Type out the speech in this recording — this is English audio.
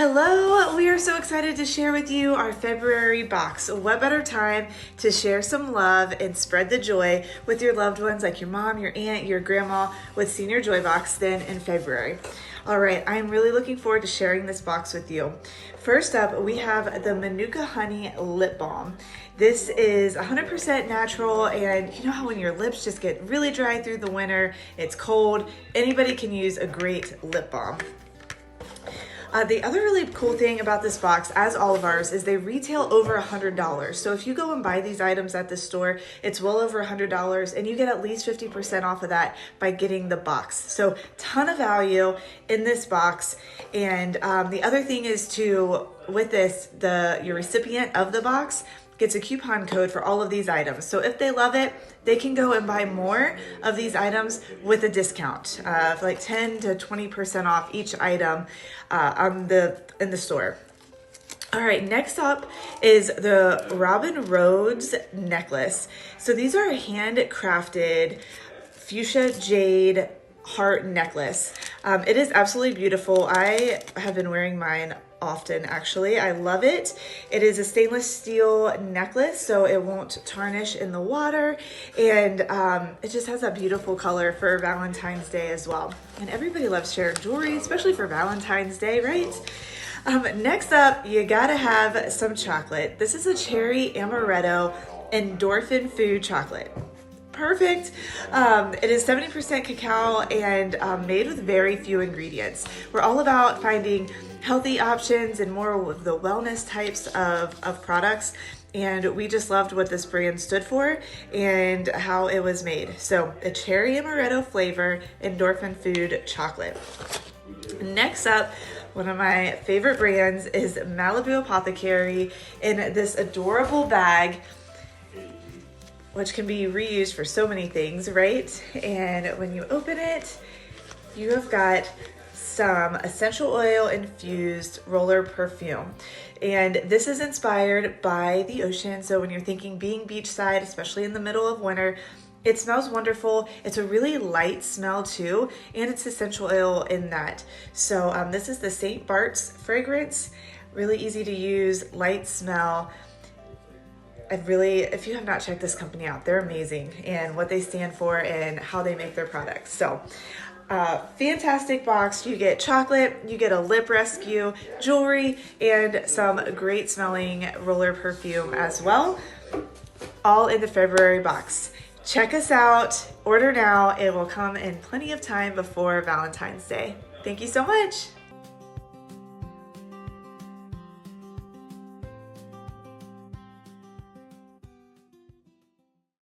Hello, we are so excited to share with you our February box. What better time to share some love and spread the joy with your loved ones like your mom, your aunt, your grandma with Senior Joy Box than in February. All right, I'm really looking forward to sharing this box with you. First up, we have the Mānuka Honey Lip Balm. This is 100% natural, and you know how when your lips just get really dry through the winter, it's cold, anybody can use a great lip balm. The other really cool thing about this box, as all of ours, is they retail over $100. So if you go and buy these items at the store, it's well over $100, and you get at least 50% off of that by getting the box. So ton of value in this box. And the other thing is with this, your recipient of the box gets a coupon code for all of these items. So if they love it, they can go and buy more of these items with a discount of like 10 to 20% off each item in the store. All right, next up is the Robin Rhodes necklace. So these are a handcrafted fuchsia jade heart necklace. It is absolutely beautiful. I have been wearing mine often, actually. I love it. It is a stainless steel necklace, so it won't tarnish in the water, and it just has a beautiful color for Valentine's Day as well. And everybody loves sharing jewelry, especially for Valentine's Day, right? Next up, you gotta have some chocolate. This is a cherry amaretto endorphin food chocolate. Perfect. It is 70% cacao and made with very few ingredients. We're all about finding healthy options and more of the wellness types of products. And we just loved what this brand stood for and how it was made. So a cherry amaretto flavor endorphin food chocolate. Next up, one of my favorite brands is Malibu Apothecary in this adorable bag, which can be reused for so many things, right? And when you open it, you have got some essential oil infused roller perfume. And this is inspired by the ocean. So when you're thinking being beachside, especially in the middle of winter, it smells wonderful. It's a really light smell too, and it's essential oil in that. So this is the St. Bart's fragrance, really easy to use, light smell. If you have not checked this company out, they're amazing and what they stand for and how they make their products. So fantastic box. You get chocolate, you get a lip rescue, jewelry, and some great smelling roller perfume as well, all in the February box. Check us out, order now. It will come in plenty of time before Valentine's Day. Thank you so much.